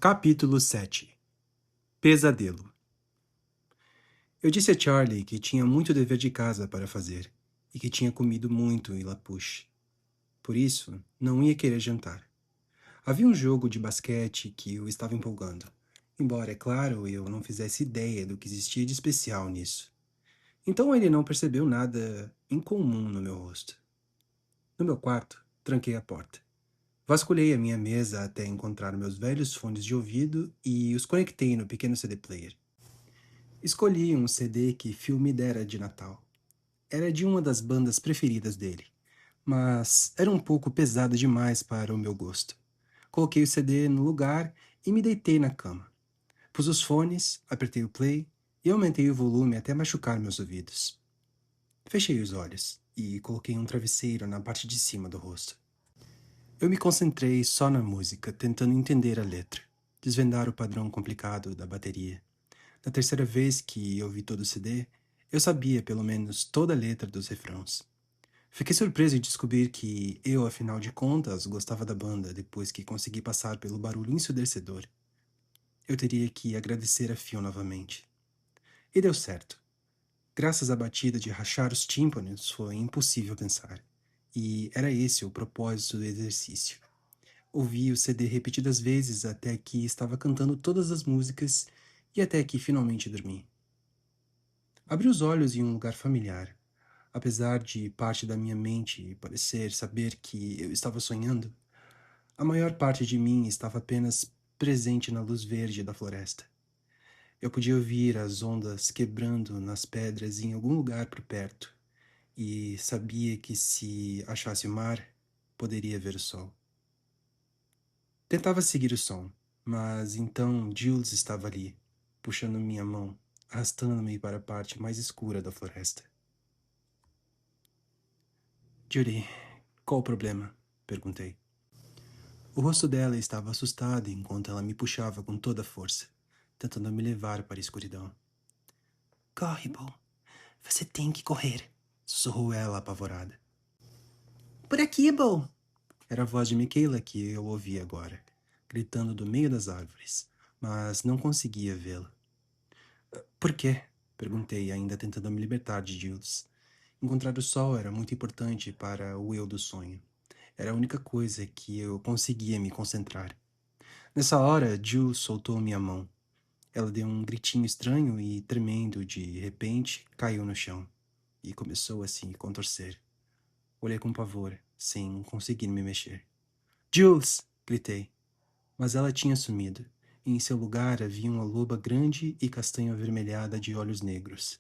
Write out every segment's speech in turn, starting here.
Capítulo 7. Pesadelo. Eu disse a Charlie que tinha muito dever de casa para fazer e que tinha comido muito em Lapush. Por isso, não ia querer jantar. Havia um jogo de basquete que eu estava empolgando, embora, é claro, eu não fizesse ideia do que existia de especial nisso. Então ele não percebeu nada incomum no meu rosto. No meu quarto, tranquei a porta. Vasculhei a minha mesa até encontrar meus velhos fones de ouvido e os conectei no pequeno CD player. Escolhi um CD que Phil me dera de Natal. Era de uma das bandas preferidas dele, mas era um pouco pesado demais para o meu gosto. Coloquei o CD no lugar e me deitei na cama. Pus os fones, apertei o play e aumentei o volume até machucar meus ouvidos. Fechei os olhos e coloquei um travesseiro na parte de cima do rosto. Eu me concentrei só na música, tentando entender a letra, desvendar o padrão complicado da bateria. Na terceira vez que ouvi todo o CD, eu sabia pelo menos toda a letra dos refrãos. Fiquei surpreso em descobrir que eu, afinal de contas, gostava da banda depois que consegui passar pelo barulho ensurdecedor. Eu teria que agradecer a Phil novamente. E deu certo. Graças à batida de rachar os tímpanos, foi impossível pensar. E era esse o propósito do exercício. Ouvi o CD repetidas vezes até que estava cantando todas as músicas e até que finalmente dormi. Abri os olhos em um lugar familiar. Apesar de parte da minha mente parecer saber que eu estava sonhando, a maior parte de mim estava apenas presente na luz verde da floresta. Eu podia ouvir as ondas quebrando nas pedras em algum lugar por perto, e sabia que se achasse o mar, poderia ver o sol. Tentava seguir o som, mas então Jules estava ali, puxando minha mão, arrastando-me para a parte mais escura da floresta. Judy, qual o problema? Perguntei. O rosto dela estava assustado enquanto ela me puxava com toda a força, tentando me levar para a escuridão. Corre, Bo. Você tem que correr, sussurrou ela apavorada. Por aqui, Bo. Era a voz de Michaela que eu ouvia agora, gritando do meio das árvores, mas não conseguia vê-la. Por quê? Perguntei, ainda tentando me libertar de Jules. Encontrar o sol era muito importante para o eu do sonho. Era a única coisa que eu conseguia me concentrar. Nessa hora, Jules soltou minha mão. Ela deu um gritinho estranho e, tremendo de repente, caiu no chão. E começou a se contorcer. Olhei com pavor, sem conseguir me mexer. Jules! Gritei. Mas ela tinha sumido. E em seu lugar havia uma loba grande e castanho avermelhada de olhos negros.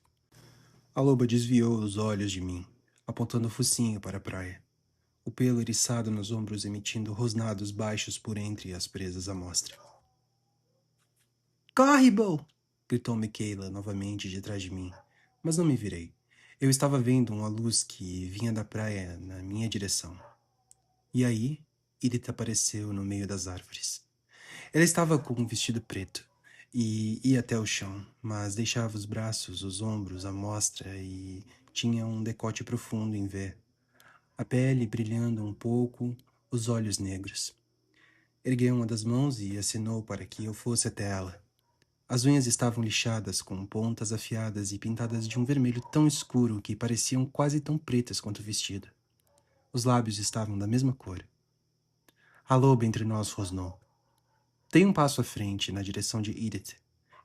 A loba desviou os olhos de mim, apontando o focinho para a praia. O pelo eriçado nos ombros emitindo rosnados baixos por entre as presas à mostra. Corre, Bo! Gritou Michaela novamente de trás de mim, mas não me virei. Eu estava vendo uma luz que vinha da praia na minha direção. E aí, Edith apareceu no meio das árvores. Ela estava com um vestido preto e ia até o chão, mas deixava os braços, os ombros à mostra e tinha um decote profundo em V. A pele brilhando um pouco, os olhos negros. Ergueu uma das mãos e acenou para que eu fosse até ela. As unhas estavam lixadas com pontas afiadas e pintadas de um vermelho tão escuro que pareciam quase tão pretas quanto o vestido. Os lábios estavam da mesma cor. A loba entre nós rosnou. Dei um passo à frente, na direção de Edith.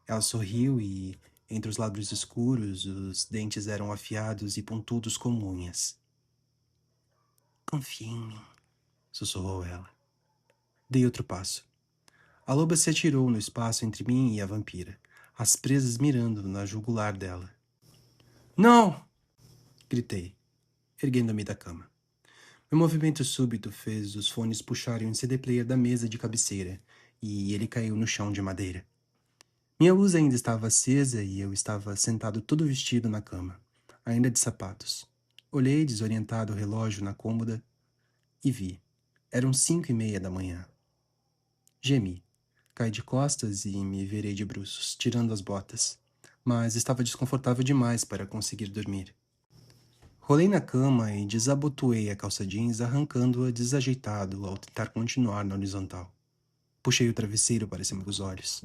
Ela sorriu e, entre os lábios escuros, os dentes eram afiados e pontudos como unhas. Confie em mim, sussurrou ela. Dei outro passo. A loba se atirou no espaço entre mim e a vampira, as presas mirando na jugular dela. Não! Gritei, erguendo-me da cama. Meu movimento súbito fez os fones puxarem um CD player da mesa de cabeceira, e ele caiu no chão de madeira. Minha luz ainda estava acesa e eu estava sentado todo vestido na cama, ainda de sapatos. Olhei desorientado o relógio na cômoda e vi. Eram 5:30 da manhã. Gemi. Caí de costas e me virei de bruços, tirando as botas, mas estava desconfortável demais para conseguir dormir. Rolei na cama e desabotoei a calça jeans, arrancando-a desajeitado ao tentar continuar na horizontal. Puxei o travesseiro para cima dos olhos.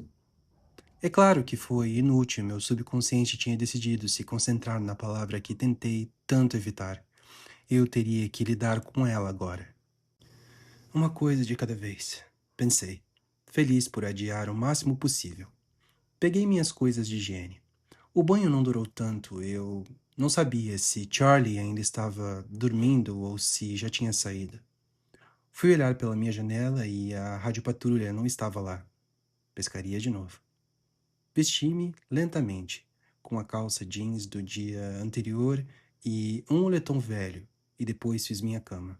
É claro que foi inútil, meu subconsciente tinha decidido se concentrar na palavra que tentei tanto evitar. Eu teria que lidar com ela agora. Uma coisa de cada vez, pensei, feliz por adiar o máximo possível. Peguei minhas coisas de higiene. O banho não durou tanto, eu não sabia se Charlie ainda estava dormindo ou se já tinha saído. Fui olhar pela minha janela e a radiopatrulha não estava lá. Pescaria de novo. Vesti-me lentamente, com a calça jeans do dia anterior e um moletom velho, e depois fiz minha cama.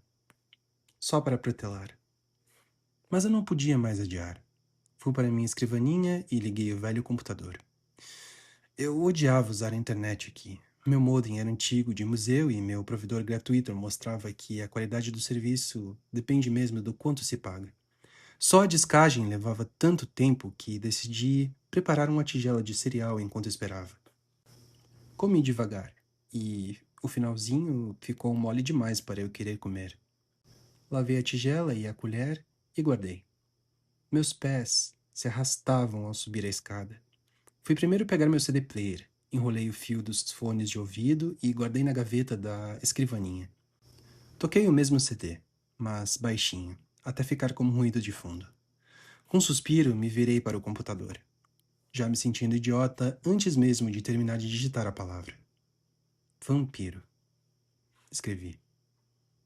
Só para protelar. Mas eu não podia mais adiar. Fui para minha escrivaninha e liguei o velho computador. Eu odiava usar a internet aqui. Meu modem era antigo de museu e meu provedor gratuito mostrava que a qualidade do serviço depende mesmo do quanto se paga. Só a descagem levava tanto tempo que decidi preparar uma tigela de cereal enquanto esperava. Comi devagar e o finalzinho ficou mole demais para eu querer comer. Lavei a tigela e a colher e guardei. Meus pés se arrastavam ao subir a escada. Fui primeiro pegar meu CD player, enrolei o fio dos fones de ouvido e guardei na gaveta da escrivaninha. Toquei o mesmo CD, mas baixinho, até ficar como ruído de fundo. Com um suspiro, me virei para o computador, já me sentindo idiota antes mesmo de terminar de digitar a palavra. Vampiro. Escrevi.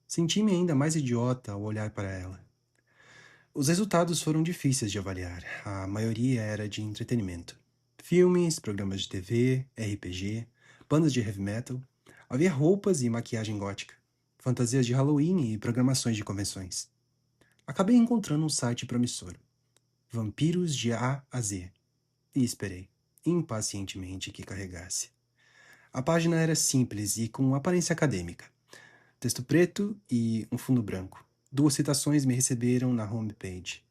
Senti-me ainda mais idiota ao olhar para ela. Os resultados foram difíceis de avaliar, a maioria era de entretenimento. Filmes, programas de TV, RPG, bandas de heavy metal, havia roupas e maquiagem gótica, fantasias de Halloween e programações de convenções. Acabei encontrando um site promissor, Vampiros de A a Z, e esperei, impacientemente, que carregasse. A página era simples e com aparência acadêmica. Texto preto e um fundo branco. 2 citações me receberam na homepage.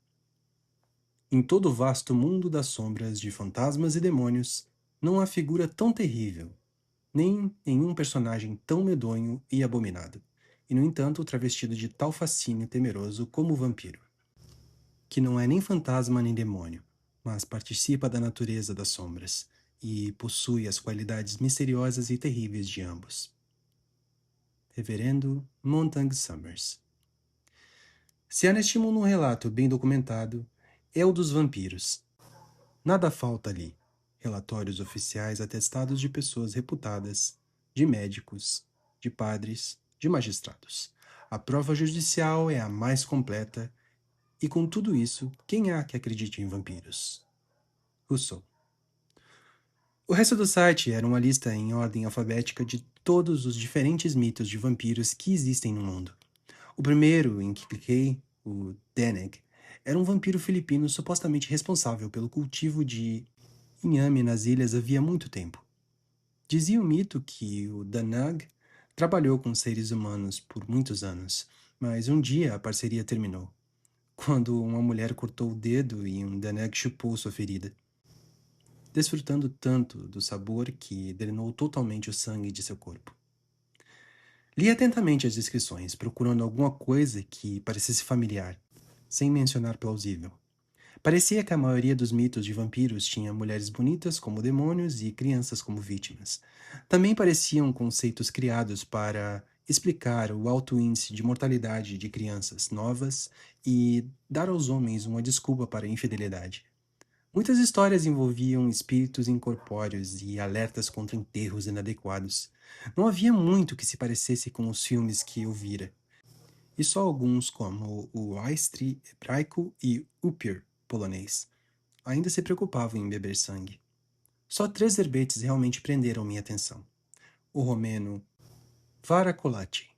Em todo o vasto mundo das sombras de fantasmas e demônios, não há figura tão terrível, nem nenhum personagem tão medonho e abominado, e no entanto travestido de tal fascínio temeroso como o vampiro, que não é nem fantasma nem demônio, mas participa da natureza das sombras, e possui as qualidades misteriosas e terríveis de ambos. Reverendo Montague Summers. Se há neste mundo um relato bem documentado, é o dos vampiros. Nada falta ali. Relatórios oficiais atestados de pessoas reputadas, de médicos, de padres, de magistrados. A prova judicial é a mais completa, e com tudo isso, quem há que acredite em vampiros? Rousseau. O resto do site era uma lista em ordem alfabética de todos os diferentes mitos de vampiros que existem no mundo. O primeiro em que cliquei, o Deneg, era um vampiro filipino supostamente responsável pelo cultivo de inhame nas ilhas havia muito tempo. Dizia o mito que o Danag trabalhou com seres humanos por muitos anos, mas um dia a parceria terminou, quando uma mulher cortou o dedo e um Danag chupou sua ferida, desfrutando tanto do sabor que drenou totalmente o sangue de seu corpo. Li atentamente as descrições, procurando alguma coisa que parecesse familiar, sem mencionar plausível. Parecia que a maioria dos mitos de vampiros tinha mulheres bonitas como demônios e crianças como vítimas. Também pareciam conceitos criados para explicar o alto índice de mortalidade de crianças novas e dar aos homens uma desculpa para a infidelidade. Muitas histórias envolviam espíritos incorpóreos e alertas contra enterros inadequados. Não havia muito que se parecesse com os filmes que eu vira, e só alguns, como o Aistri hebraico e Upir polonês, ainda se preocupavam em beber sangue. Só 3 verbetes realmente prenderam minha atenção. O romeno Varacolati,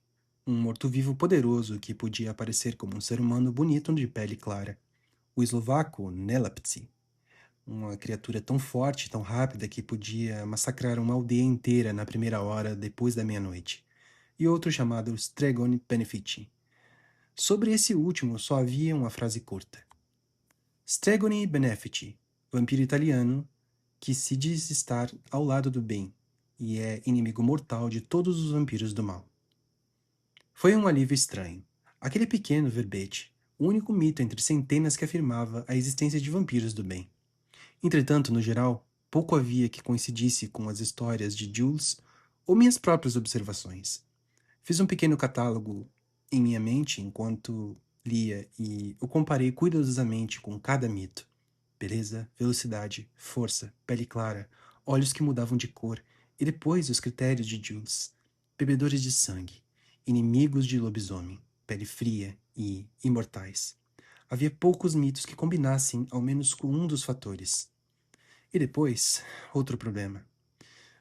um morto-vivo poderoso que podia aparecer como um ser humano bonito de pele clara. O eslovaco Nelapci, uma criatura tão forte e tão rápida que podia massacrar uma aldeia inteira na primeira hora depois da meia-noite. E outro chamado Stregone Benefici. Sobre esse último só havia uma frase curta. Stregone Benefici, vampiro italiano que se diz estar ao lado do bem e é inimigo mortal de todos os vampiros do mal. Foi um alívio estranho. Aquele pequeno verbete, o único mito entre centenas que afirmava a existência de vampiros do bem. Entretanto, no geral, pouco havia que coincidisse com as histórias de Jules ou minhas próprias observações. Fiz um pequeno catálogo em minha mente enquanto lia e o comparei cuidadosamente com cada mito. Beleza, velocidade, força, pele clara, olhos que mudavam de cor, e depois os critérios de Jules. Bebedores de sangue, inimigos de lobisomem, pele fria e imortais. Havia poucos mitos que combinassem ao menos com um dos fatores. E depois, outro problema.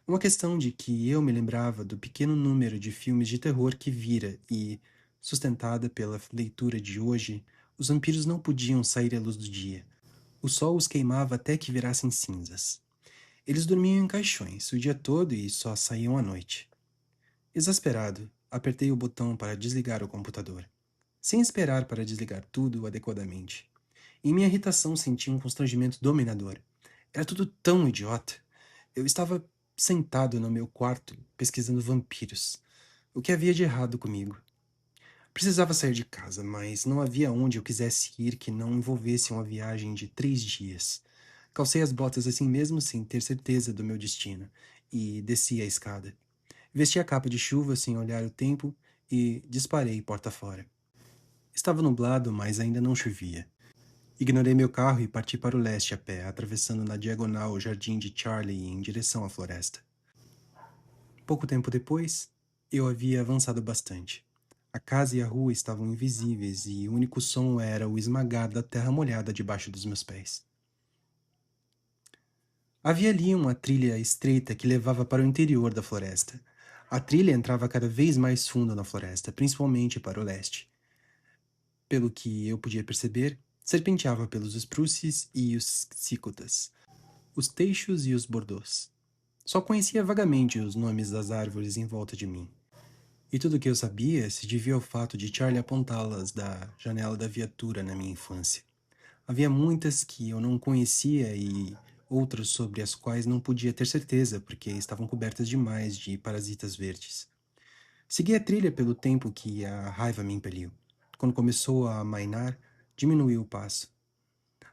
Uma questão de que eu me lembrava do pequeno número de filmes de terror que vira e, sustentada pela leitura de hoje, os vampiros não podiam sair à luz do dia. O sol os queimava até que virassem cinzas. Eles dormiam em caixões o dia todo e só saíam à noite. Exasperado, apertei o botão para desligar o computador, sem esperar para desligar tudo adequadamente. Em minha irritação senti um constrangimento dominador. Era tudo tão idiota. Eu estava sentado no meu quarto, pesquisando vampiros. O que havia de errado comigo? Precisava sair de casa, mas não havia onde eu quisesse ir que não envolvesse uma viagem de 3 dias. Calcei as botas assim mesmo sem ter certeza do meu destino, e desci a escada. Vesti a capa de chuva sem olhar o tempo e disparei porta fora. Estava nublado, mas ainda não chovia. Ignorei meu carro e parti para o leste a pé, atravessando na diagonal o jardim de Charlie em direção à floresta. Pouco tempo depois, eu havia avançado bastante. A casa e a rua estavam invisíveis e o único som era o esmagar da terra molhada debaixo dos meus pés. Havia ali uma trilha estreita que levava para o interior da floresta. A trilha entrava cada vez mais fundo na floresta, principalmente para o leste. Pelo que eu podia perceber, serpenteava pelos espruces e os cicutas, os teixos e os bordôs. Só conhecia vagamente os nomes das árvores em volta de mim. E tudo o que eu sabia se devia ao fato de Charlie apontá-las da janela da viatura na minha infância. Havia muitas que eu não conhecia e outras sobre as quais não podia ter certeza porque estavam cobertas demais de parasitas verdes. Segui a trilha pelo tempo que a raiva me impeliu. Quando começou a amainar, diminuí o passo.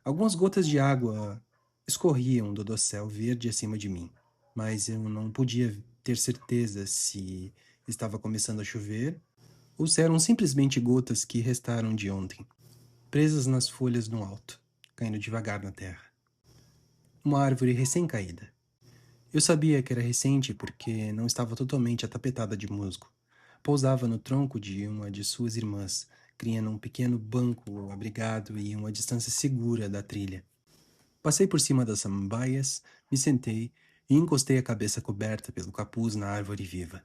Algumas gotas de água escorriam do dossel verde acima de mim, mas eu não podia ter certeza se estava começando a chover ou se eram simplesmente gotas que restaram de ontem, presas nas folhas no alto, caindo devagar na terra. Uma árvore recém-caída. Eu sabia que era recente porque não estava totalmente atapetada de musgo. Pousava no tronco de uma de suas irmãs, criando um pequeno banco abrigado e uma distância segura da trilha. Passei por cima das samambaias, me sentei e encostei a cabeça coberta pelo capuz na árvore viva.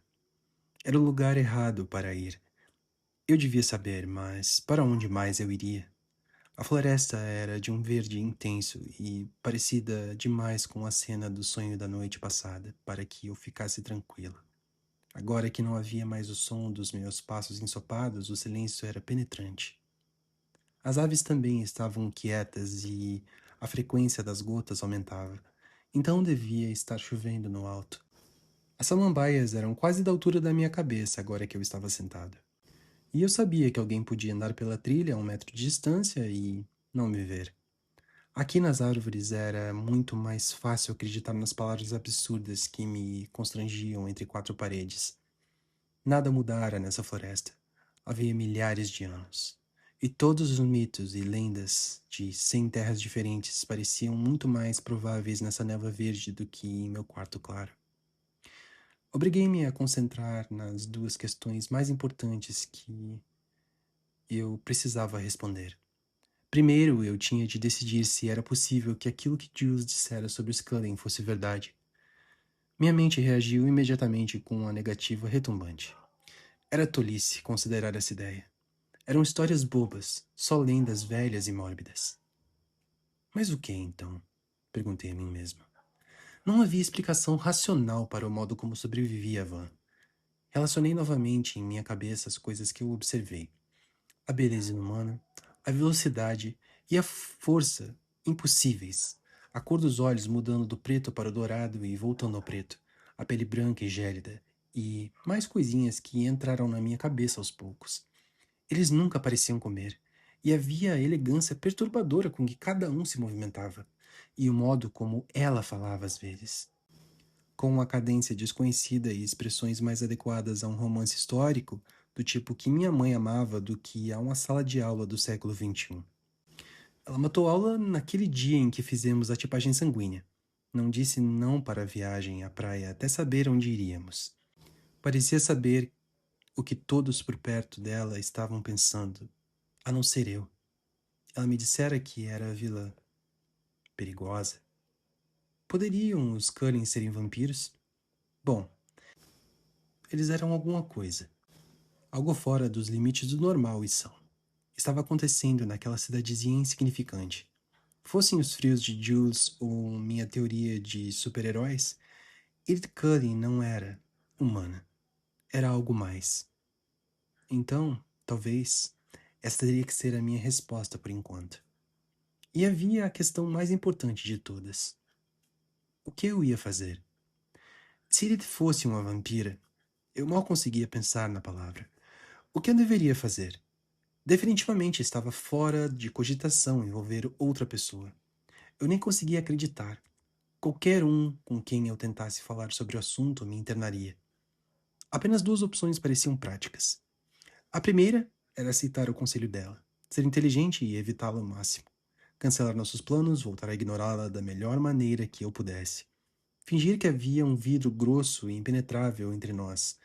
Era o lugar errado para ir. Eu devia saber, mas para onde mais eu iria? A floresta era de um verde intenso e parecida demais com a cena do sonho da noite passada para que eu ficasse tranquilo. Agora que não havia mais o som dos meus passos ensopados, o silêncio era penetrante. As aves também estavam quietas e a frequência das gotas aumentava. Então devia estar chovendo no alto. As samambaias eram quase da altura da minha cabeça agora que eu estava sentado. E eu sabia que alguém podia andar pela trilha a 1 metro de distância e não me ver. Aqui nas árvores era muito mais fácil acreditar nas palavras absurdas que me constrangiam entre 4 paredes. Nada mudara nessa floresta. Havia milhares de anos. E todos os mitos e lendas de 100 terras diferentes pareciam muito mais prováveis nessa névoa verde do que em meu quarto claro. Obriguei-me a concentrar nas duas questões mais importantes que eu precisava responder. Primeiro, eu tinha de decidir se era possível que aquilo que Jules dissera sobre os Cullen fosse verdade. Minha mente reagiu imediatamente com uma negativa retumbante. Era tolice considerar essa ideia. Eram histórias bobas, só lendas velhas e mórbidas. Mas o que então? Perguntei a mim mesma. Não havia explicação racional para o modo como sobrevivia a Van. Relacionei novamente em minha cabeça as coisas que eu observei. A beleza inumana, a velocidade e a força impossíveis. A cor dos olhos mudando do preto para o dourado e voltando ao preto. A pele branca e gélida. E mais coisinhas que entraram na minha cabeça aos poucos. Eles nunca pareciam comer. e havia a elegância perturbadora com que cada um se movimentava, e o modo como ela falava às vezes, com uma cadência desconhecida e expressões mais adequadas a um romance histórico, do tipo que minha mãe amava do que a uma sala de aula do século XXI. Ela matou aula naquele dia em que fizemos a tipagem sanguínea. Não disse não para a viagem à praia até saber onde iríamos. Parecia saber o que todos por perto dela estavam pensando, a não ser eu. Ela me dissera que era a vila perigosa. Poderiam os Cullen serem vampiros? Bom, eles eram alguma coisa. Algo fora dos limites do normal e são. Estava acontecendo naquela cidadezinha insignificante. Fossem os frios de Jules ou minha teoria de super-heróis, Edith Cullen não era humana. Era algo mais. Então, talvez, esta teria que ser a minha resposta por enquanto. E havia a questão mais importante de todas. O que eu ia fazer? Se Edith fosse uma vampira, eu mal conseguia pensar na palavra. O que eu deveria fazer? Definitivamente estava fora de cogitação envolver outra pessoa. Eu nem conseguia acreditar. Qualquer um com quem eu tentasse falar sobre o assunto me internaria. Apenas duas opções pareciam práticas. A primeira era aceitar o conselho dela, ser inteligente e evitá-la ao máximo. Cancelar nossos planos, voltar a ignorá-la da melhor maneira que eu pudesse. Fingir que havia um vidro grosso e impenetrável entre nós,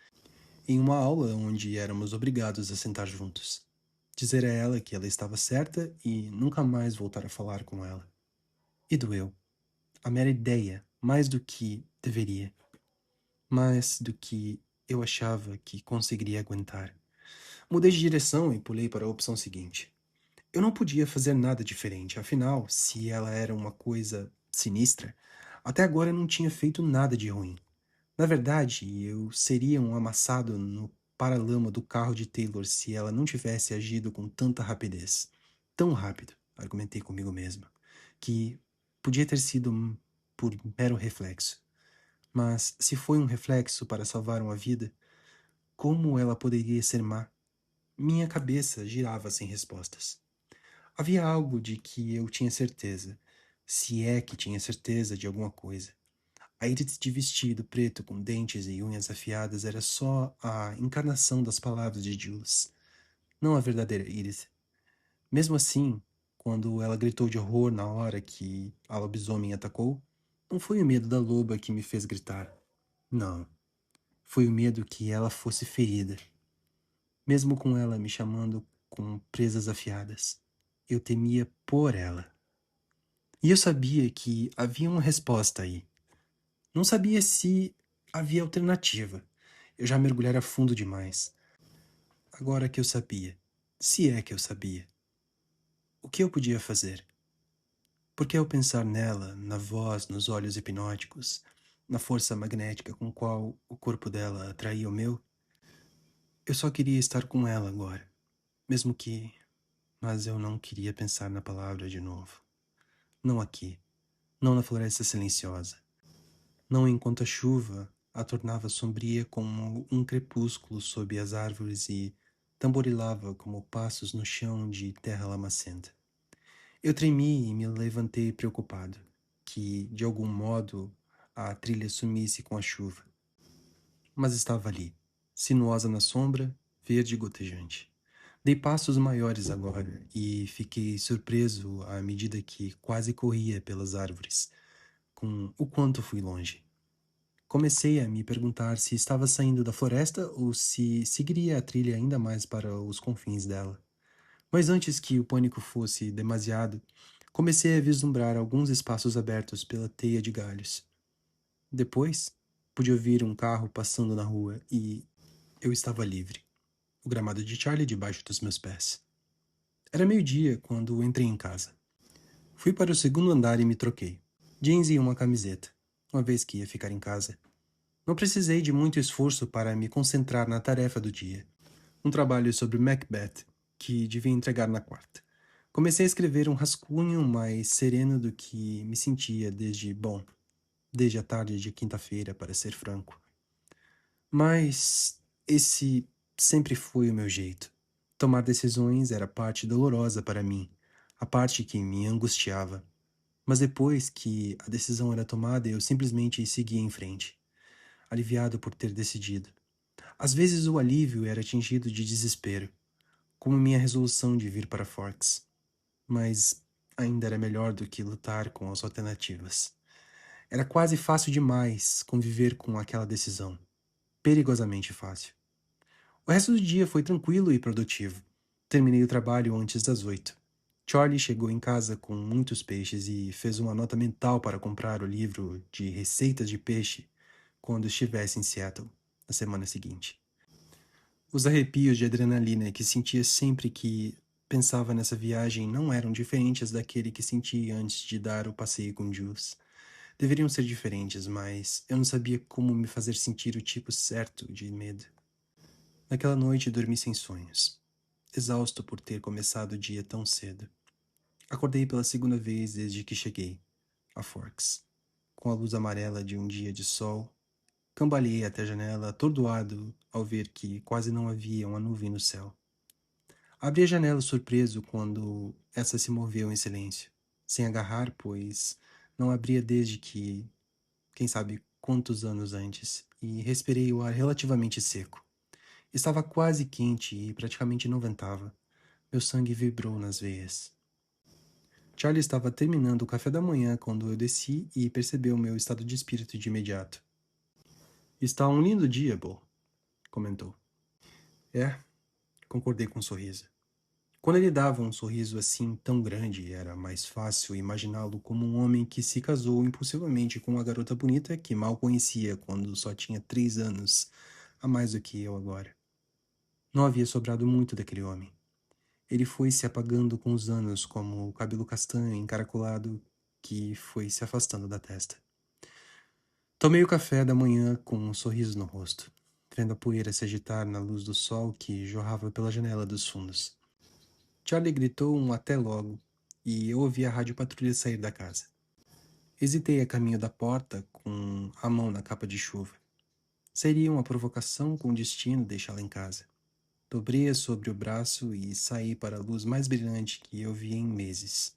em uma aula onde éramos obrigados a sentar juntos. Dizer a ela que ela estava certa e nunca mais voltar a falar com ela. E doeu. A mera ideia, mais do que deveria. Mais do que eu achava que conseguiria aguentar. Mudei de direção e pulei para a opção seguinte. Eu não podia fazer nada diferente, afinal, se ela era uma coisa sinistra, até agora eu não tinha feito nada de ruim. Na verdade, eu seria um amassado no paralama do carro de Taylor se ela não tivesse agido com tanta rapidez. Tão rápido, argumentei comigo mesma, que podia ter sido por mero reflexo. Mas se foi um reflexo para salvar uma vida, como ela poderia ser má? Minha cabeça girava sem respostas. Havia algo de que eu tinha certeza, se é que tinha certeza de alguma coisa. A Edith de vestido preto com dentes e unhas afiadas era só a encarnação das palavras de Jules, não a verdadeira Edith. Mesmo assim, quando ela gritou de horror na hora que a lobisomem atacou, não foi o medo da loba que me fez gritar. Não, foi o medo que ela fosse ferida. Mesmo com ela me chamando com presas afiadas, eu temia por ela. E eu sabia que havia uma resposta aí. Não sabia se havia alternativa. Eu já mergulhara fundo demais. Agora que eu sabia, se é que eu sabia, o que eu podia fazer? Porque ao pensar nela, na voz, nos olhos hipnóticos, na força magnética com qual o corpo dela atraía o meu, eu só queria estar com ela agora. Mesmo que... Mas eu não queria pensar na palavra de novo. Não aqui. Não na floresta silenciosa. Não enquanto a chuva a tornava sombria como um crepúsculo sob as árvores e tamborilava como passos no chão de terra lamacenta. Eu tremi e me levantei preocupado, que, de algum modo, a trilha sumisse com a chuva. Mas estava ali, sinuosa na sombra, verde e gotejante. Dei passos maiores agora e fiquei surpreso à medida que quase corria pelas árvores, com o quanto fui longe. Comecei a me perguntar se estava saindo da floresta ou se seguiria a trilha ainda mais para os confins dela. Mas antes que o pânico fosse demasiado, comecei a vislumbrar alguns espaços abertos pela teia de galhos. Depois, pude ouvir um carro passando na rua e eu estava livre. O gramado de Charlie debaixo dos meus pés. Era meio-dia quando entrei em casa. Fui para o segundo andar e me troquei. Jeans e uma camiseta, uma vez que ia ficar em casa. Não precisei de muito esforço para me concentrar na tarefa do dia. Um trabalho sobre Macbeth, que devia entregar na quarta. Comecei a escrever um rascunho mais sereno do que me sentia desde a tarde de quinta-feira, para ser franco. Mas esse sempre foi o meu jeito. Tomar decisões era parte dolorosa para mim, a parte que me angustiava. Mas depois que a decisão era tomada, eu simplesmente seguia em frente, aliviado por ter decidido. Às vezes o alívio era tingido de desespero, como minha resolução de vir para Forks, mas ainda era melhor do que lutar com as alternativas. Era quase fácil demais conviver com aquela decisão, perigosamente fácil. O resto do dia foi tranquilo e produtivo. Terminei o trabalho antes das 8. Charlie chegou em casa com muitos peixes e fez uma nota mental para comprar o livro de receitas de peixe quando estivesse em Seattle, na semana seguinte. Os arrepios de adrenalina que sentia sempre que pensava nessa viagem não eram diferentes daquele que senti antes de dar o passeio com Jules. Deveriam ser diferentes, mas eu não sabia como me fazer sentir o tipo certo de medo. Naquela noite dormi sem sonhos, exausto por ter começado o dia tão cedo. Acordei pela segunda vez desde que cheguei a Forks, com a luz amarela de um dia de sol. Cambaleei até a janela, atordoado ao ver que quase não havia uma nuvem no céu. Abri a janela surpreso quando essa se moveu em silêncio, sem agarrar, pois não abria desde que, quem sabe quantos anos antes, e respirei o ar relativamente seco. Estava quase quente e praticamente não ventava. Meu sangue vibrou nas veias. Charlie estava terminando o café da manhã quando eu desci e percebeu meu estado de espírito de imediato. Está um lindo dia, Bo, comentou. É, concordei com um sorriso. Quando ele dava um sorriso assim tão grande, era mais fácil imaginá-lo como um homem que se casou impulsivamente com uma garota bonita que mal conhecia quando só tinha 3 anos, a mais do que eu agora. Não havia sobrado muito daquele homem. Ele foi se apagando com os anos, como o cabelo castanho encaracolado que foi se afastando da testa. Tomei o café da manhã com um sorriso no rosto, vendo a poeira se agitar na luz do sol que jorrava pela janela dos fundos. Charlie gritou um até logo, e eu ouvi a rádio patrulha sair da casa. Hesitei a caminho da porta, com a mão na capa de chuva. Seria uma provocação com o destino deixá-la em casa. Dobrei-a sobre o braço e saí para a luz mais brilhante que eu vi em meses.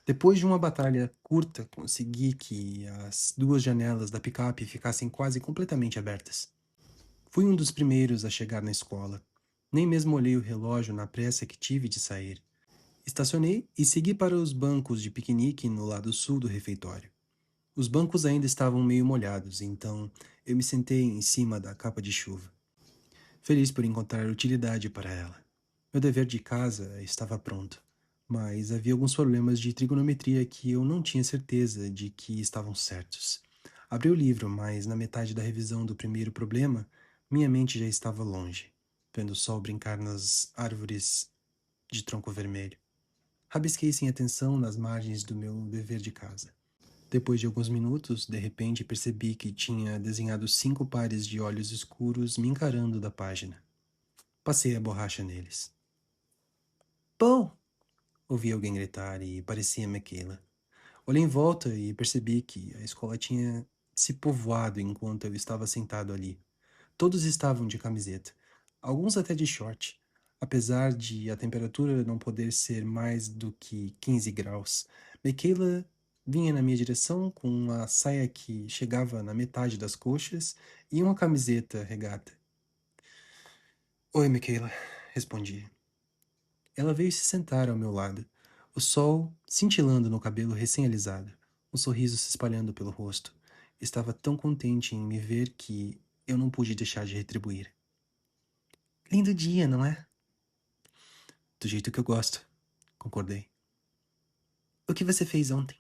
Depois de uma batalha curta, consegui que as duas janelas da picape ficassem quase completamente abertas. Fui um dos primeiros a chegar na escola. Nem mesmo olhei o relógio na pressa que tive de sair. Estacionei e segui para os bancos de piquenique no lado sul do refeitório. Os bancos ainda estavam meio molhados, então eu me sentei em cima da capa de chuva, feliz por encontrar utilidade para ela. Meu dever de casa estava pronto, mas havia alguns problemas de trigonometria que eu não tinha certeza de que estavam certos. Abri o livro, mas na metade da revisão do primeiro problema, minha mente já estava longe, vendo o sol brincar nas árvores de tronco vermelho. Rabisquei sem atenção nas margens do meu dever de casa. Depois de alguns minutos, de repente percebi que tinha desenhado 5 pares de olhos escuros me encarando da página. Passei a borracha neles. Pão! Ouvi alguém gritar e parecia Michaela. Olhei em volta e percebi que a escola tinha se povoado enquanto eu estava sentado ali. Todos estavam de camiseta, alguns até de short. Apesar de a temperatura não poder ser mais do que 15 graus, Michaela vinha na minha direção com uma saia que chegava na metade das coxas e uma camiseta regata. Oi, Michaela, respondi. Ela veio se sentar ao meu lado, o sol cintilando no cabelo recém-alisado, um sorriso se espalhando pelo rosto. Estava tão contente em me ver que eu não pude deixar de retribuir. Lindo dia, não é? Do jeito que eu gosto, concordei. O que você fez ontem?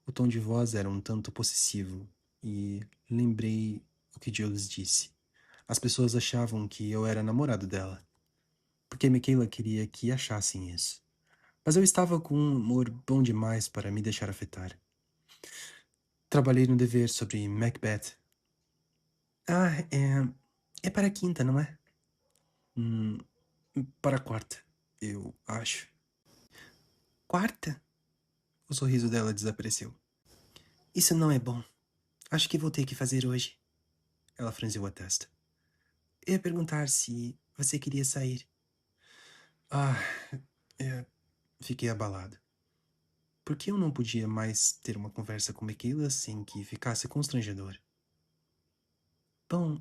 O tom de voz era um tanto possessivo, e lembrei o que Jules disse. As pessoas achavam que eu era namorado dela, porque Michaela queria que achassem isso. Mas eu estava com um humor bom demais para me deixar afetar. Trabalhei no dever sobre Macbeth. Ah, é para a quinta, não é? Hum, para a quarta, eu acho. Quarta? O sorriso dela desapareceu. Isso não é bom. Acho que vou ter que fazer hoje. Ela franziu a testa. Eu ia perguntar se você queria sair. Ah, é, fiquei abalado. Por que eu não podia mais ter uma conversa com Michaela sem que ficasse constrangedor? Bom,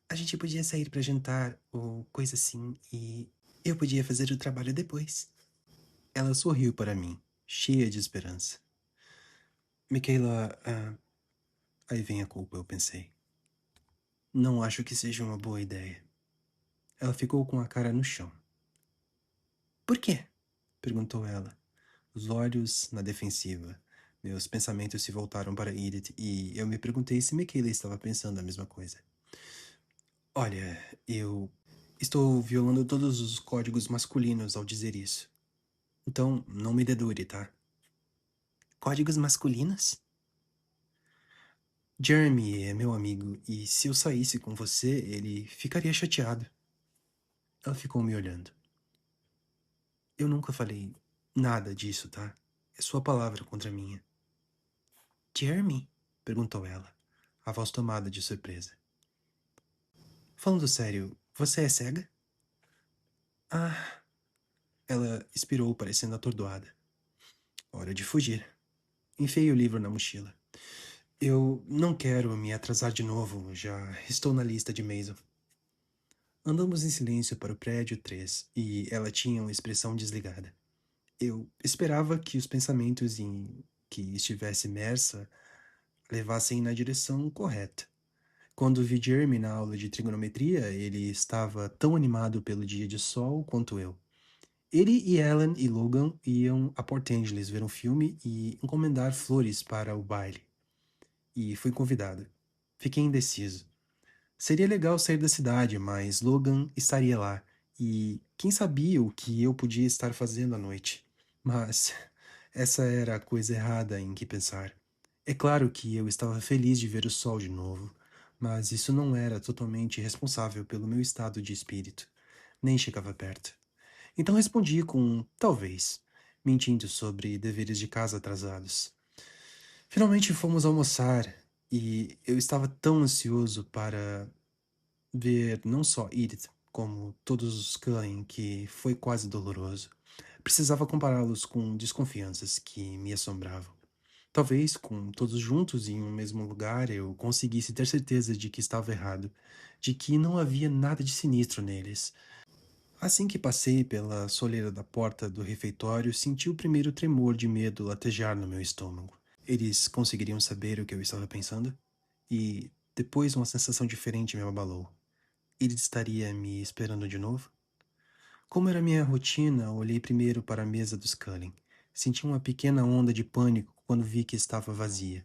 a gente podia sair para jantar ou coisa assim e eu podia fazer o trabalho depois. Ela sorriu para mim, cheia de esperança. Michaela, aí vem a culpa, eu pensei. Não acho que seja uma boa ideia. Ela ficou com a cara no chão. Por quê? Perguntou ela, os olhos na defensiva. Meus pensamentos se voltaram para Edith e eu me perguntei se Michaela estava pensando a mesma coisa. Olha, eu estou violando todos os códigos masculinos ao dizer isso. Então, não me dedure, tá? Códigos masculinos? Jeremy é meu amigo e se eu saísse com você, ele ficaria chateado. Ela ficou me olhando. Eu nunca falei nada disso, tá? É sua palavra contra a minha. Jeremy? Perguntou ela, a voz tomada de surpresa. Falando sério, você é cega? Ah. Ela expirou, parecendo atordoada. Hora de fugir. Enfiei o livro na mochila. Eu não quero me atrasar de novo, já estou na lista de Mason. Andamos em silêncio para o prédio 3 e ela tinha uma expressão desligada. Eu esperava que os pensamentos em que estivesse imersa levassem na direção correta. Quando vi Jeremy na aula de trigonometria, ele estava tão animado pelo dia de sol quanto eu. Ele e Ellen e Logan iam a Port Angeles ver um filme e encomendar flores para o baile. E fui convidado. Fiquei indeciso. Seria legal sair da cidade, mas Logan estaria lá. E quem sabia o que eu podia estar fazendo à noite? Mas essa era a coisa errada em que pensar. É claro que eu estava feliz de ver o sol de novo, mas isso não era totalmente responsável pelo meu estado de espírito. Nem chegava perto. Então respondi com talvez, mentindo sobre deveres de casa atrasados. Finalmente fomos almoçar e eu estava tão ansioso para ver não só Edith, como todos os Cullen, que foi quase doloroso. Precisava compará-los com desconfianças que me assombravam. Talvez, com todos juntos em um mesmo lugar, eu conseguisse ter certeza de que estava errado, de que não havia nada de sinistro neles. Assim que passei pela soleira da porta do refeitório, senti o primeiro tremor de medo latejar no meu estômago. Eles conseguiriam saber o que eu estava pensando? E depois uma sensação diferente me abalou. Ele estaria me esperando de novo? Como era minha rotina, olhei primeiro para a mesa dos Cullen. Senti uma pequena onda de pânico quando vi que estava vazia.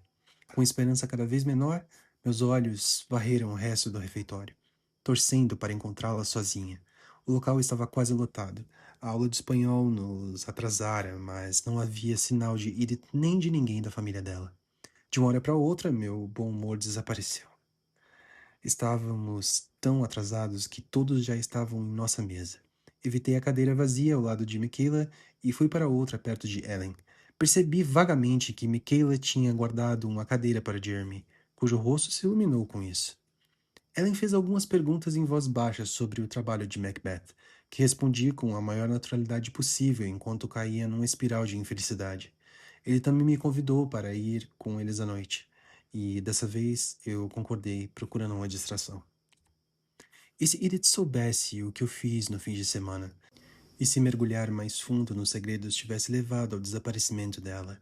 Com esperança cada vez menor, meus olhos varreram o resto do refeitório, torcendo para encontrá-la sozinha. O local estava quase lotado. A aula de espanhol nos atrasara, mas não havia sinal de Edith nem de ninguém da família dela. De uma hora para outra, meu bom humor desapareceu. Estávamos tão atrasados que todos já estavam em nossa mesa. Evitei a cadeira vazia ao lado de Michaela e fui para outra perto de Ellen. Percebi vagamente que Michaela tinha guardado uma cadeira para Jeremy, cujo rosto se iluminou com isso. Ellen fez algumas perguntas em voz baixa sobre o trabalho de Macbeth, que respondi com a maior naturalidade possível enquanto caía numa espiral de infelicidade. Ele também me convidou para ir com eles à noite, e dessa vez eu concordei, procurando uma distração. E se Edith soubesse o que eu fiz no fim de semana? E se mergulhar mais fundo nos segredos tivesse levado ao desaparecimento dela?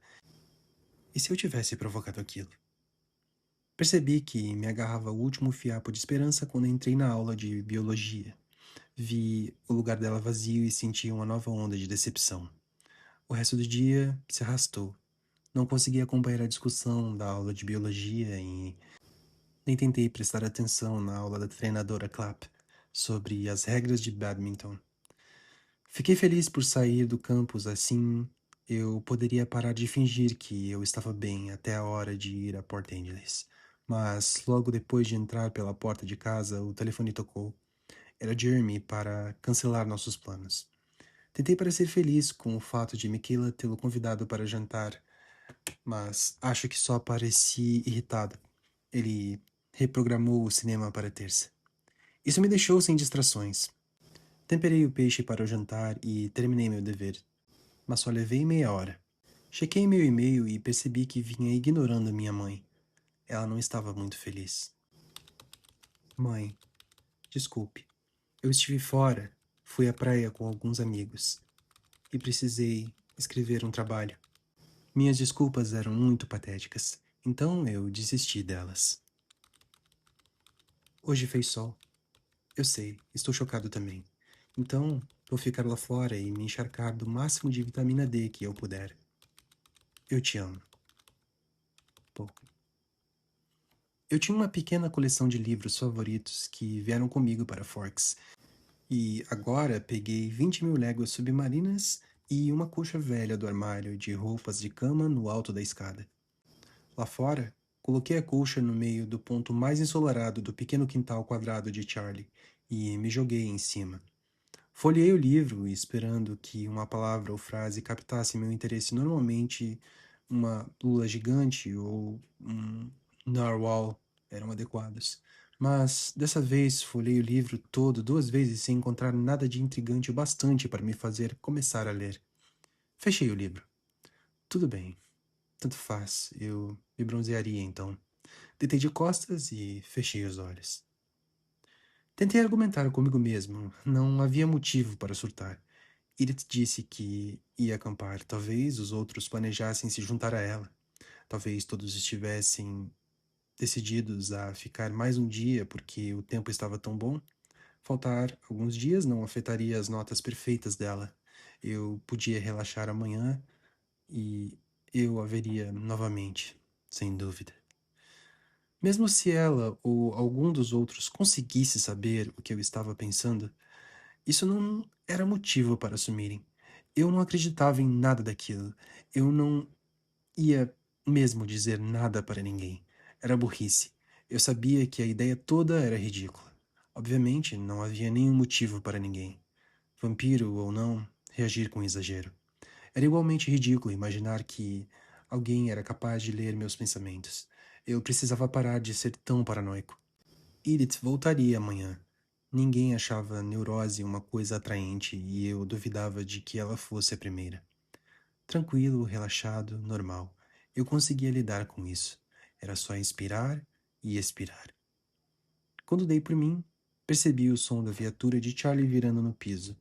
E se eu tivesse provocado aquilo? Percebi que me agarrava ao último fiapo de esperança quando entrei na aula de biologia. Vi o lugar dela vazio e senti uma nova onda de decepção. O resto do dia se arrastou. Não consegui acompanhar a discussão da aula de biologia e nem tentei prestar atenção na aula da treinadora Clapp sobre as regras de badminton. Fiquei feliz por sair do campus assim. Eu poderia parar de fingir que eu estava bem até a hora de ir a Port Angeles. Mas logo depois de entrar pela porta de casa, o telefone tocou. Era Jeremy para cancelar nossos planos. Tentei parecer feliz com o fato de Michaela tê-lo convidado para jantar, mas acho que só pareci irritado. Ele reprogramou o cinema para terça. Isso me deixou sem distrações. Temperei o peixe para o jantar e terminei meu dever, mas só levei meia hora. Chequei meu e-mail e percebi que vinha ignorando minha mãe. Ela não estava muito feliz. Mãe, desculpe. Eu estive fora, fui à praia com alguns amigos e precisei escrever um trabalho. Minhas desculpas eram muito patéticas, então eu desisti delas. Hoje fez sol. Eu sei, estou chocado também. Então, vou ficar lá fora e me encharcar do máximo de vitamina D que eu puder. Eu te amo. Pouco. Eu tinha uma pequena coleção de livros favoritos que vieram comigo para Forks. E agora peguei 20.000 léguas submarinas e uma colcha velha do armário de roupas de cama no alto da escada. Lá fora, coloquei a colcha no meio do ponto mais ensolarado do pequeno quintal quadrado de Charlie e me joguei em cima. Folheei o livro, esperando que uma palavra ou frase captasse meu interesse. Normalmente, uma lula gigante ou um narwhal eram adequados. Mas, dessa vez, folhei o livro todo 2 vezes sem encontrar nada de intrigante o bastante para me fazer começar a ler. Fechei o livro. Tudo bem, tanto faz, eu me bronzearia então. Deitei de costas e fechei os olhos. Tentei argumentar comigo mesmo, não havia motivo para surtar. Edith disse que ia acampar. Talvez os outros planejassem se juntar a ela. Talvez todos estivessem decididos a ficar mais um dia porque o tempo estava tão bom. Faltar alguns dias não afetaria as notas perfeitas dela. Eu podia relaxar amanhã e eu a veria novamente, sem dúvida. Mesmo se ela ou algum dos outros conseguisse saber o que eu estava pensando, isso não era motivo para assumirem. Eu não acreditava em nada daquilo. Eu não ia mesmo dizer nada para ninguém. Era burrice. Eu sabia que a ideia toda era ridícula. Obviamente, não havia nenhum motivo para ninguém, vampiro ou não, reagir com exagero. Era igualmente ridículo imaginar que alguém era capaz de ler meus pensamentos. Eu precisava parar de ser tão paranoico. Edith voltaria amanhã. Ninguém achava neurose uma coisa atraente e eu duvidava de que ela fosse a primeira. Tranquilo, relaxado, normal. Eu conseguia lidar com isso. Era só inspirar e expirar. Quando dei por mim, percebi o som da viatura de Charlie virando no piso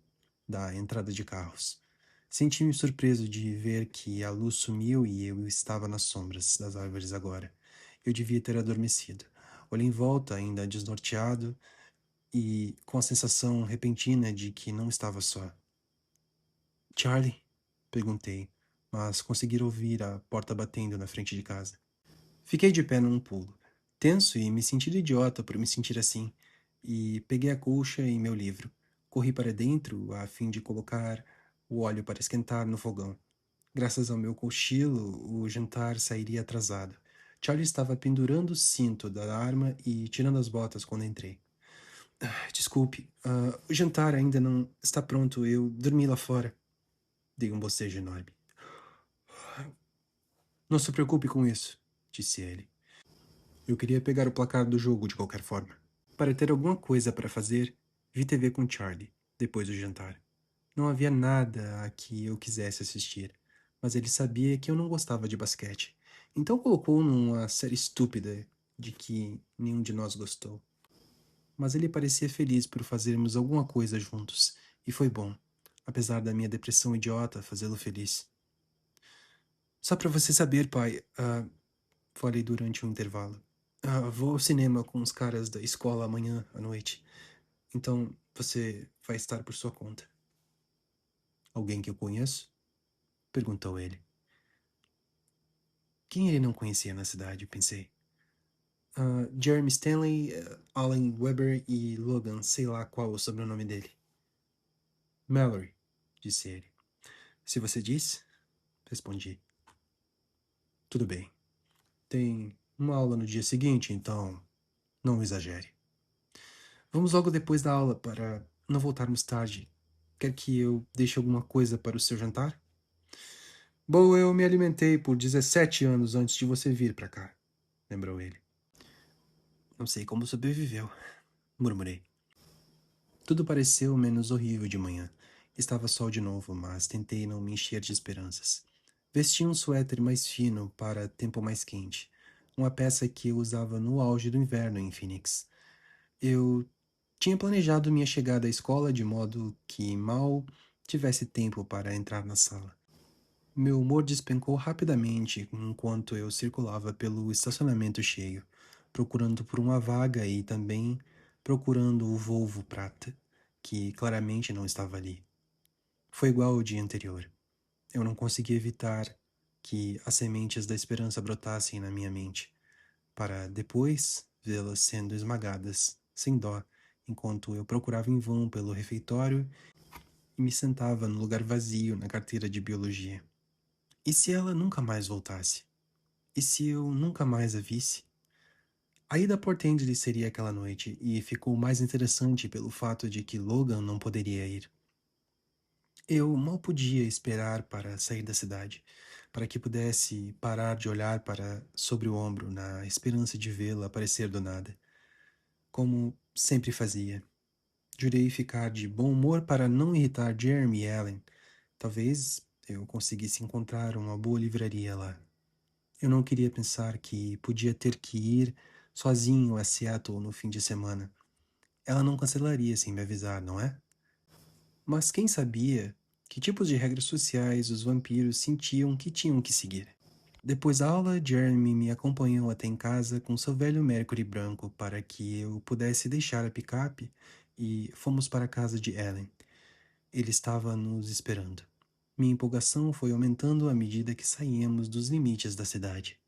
da entrada de carros. Senti-me surpreso de ver que a luz sumiu e eu estava nas sombras das árvores agora. Eu devia ter adormecido. Olhei em volta, ainda desnorteado, e com a sensação repentina de que não estava só. Charlie? Perguntei, mas consegui ouvir a porta batendo na frente de casa. Fiquei de pé num pulo, tenso e me sentindo idiota por me sentir assim, e peguei a colcha e meu livro. Corri para dentro a fim de colocar o óleo para esquentar no fogão. Graças ao meu cochilo, o jantar sairia atrasado. Charlie estava pendurando o cinto da arma e tirando as botas quando entrei. Desculpe, o jantar ainda não está pronto. Eu dormi lá fora. Dei um bocejo enorme. Não se preocupe com isso, disse ele. Eu queria pegar o placar do jogo de qualquer forma. Para ter alguma coisa para fazer, vi TV com Charlie, depois do jantar. Não havia nada a que eu quisesse assistir, mas ele sabia que eu não gostava de basquete. Então colocou numa série estúpida de que nenhum de nós gostou. Mas ele parecia feliz por fazermos alguma coisa juntos, e foi bom, apesar da minha depressão idiota, fazê-lo feliz. Só para você saber, pai, falei durante um intervalo. Vou ao cinema com os caras da escola amanhã à noite. Então você vai estar por sua conta. Alguém que eu conheço? Perguntou ele. Quem ele não conhecia na cidade, pensei. Jeremy Stanley, Alan Weber e Logan, sei lá qual o sobrenome dele. Mallory, disse ele. Se você diz, respondi. Tudo bem. Tem uma aula no dia seguinte, então não exagere. Vamos logo depois da aula para não voltarmos tarde. Quer que eu deixe alguma coisa para o seu jantar? Bom, eu me alimentei por 17 anos antes de você vir para cá, lembrou ele. Não sei como sobreviveu, murmurei. Tudo pareceu menos horrível de manhã. Estava sol de novo, mas tentei não me encher de esperanças. Vesti um suéter mais fino para tempo mais quente, uma peça que eu usava no auge do inverno em Phoenix. Eu tinha planejado minha chegada à escola de modo que mal tivesse tempo para entrar na sala. Meu humor despencou rapidamente enquanto eu circulava pelo estacionamento cheio, procurando por uma vaga e também procurando o Volvo prata, que claramente não estava ali. Foi igual ao dia anterior. Eu não conseguia evitar que as sementes da esperança brotassem na minha mente, para depois vê-las sendo esmagadas, sem dó, enquanto eu procurava em vão pelo refeitório e me sentava no lugar vazio na carteira de biologia. E se ela nunca mais voltasse? E se eu nunca mais a visse? A ida a Port Angeles seria aquela noite, e ficou mais interessante pelo fato de que Logan não poderia ir. Eu mal podia esperar para sair da cidade, para que pudesse parar de olhar para sobre o ombro na esperança de vê-la aparecer do nada, como sempre fazia. Jurei ficar de bom humor para não irritar Jeremy e Ellen. Talvez eu conseguisse encontrar uma boa livraria lá. Eu não queria pensar que podia ter que ir sozinho a Seattle no fim de semana. Ela não cancelaria sem me avisar, não é? Mas quem sabia que tipos de regras sociais os vampiros sentiam que tinham que seguir? Depois da aula, Jeremy me acompanhou até em casa com seu velho Mercury branco para que eu pudesse deixar a picape e fomos para a casa de Ellen. Ele estava nos esperando. Minha empolgação foi aumentando à medida que saíamos dos limites da cidade.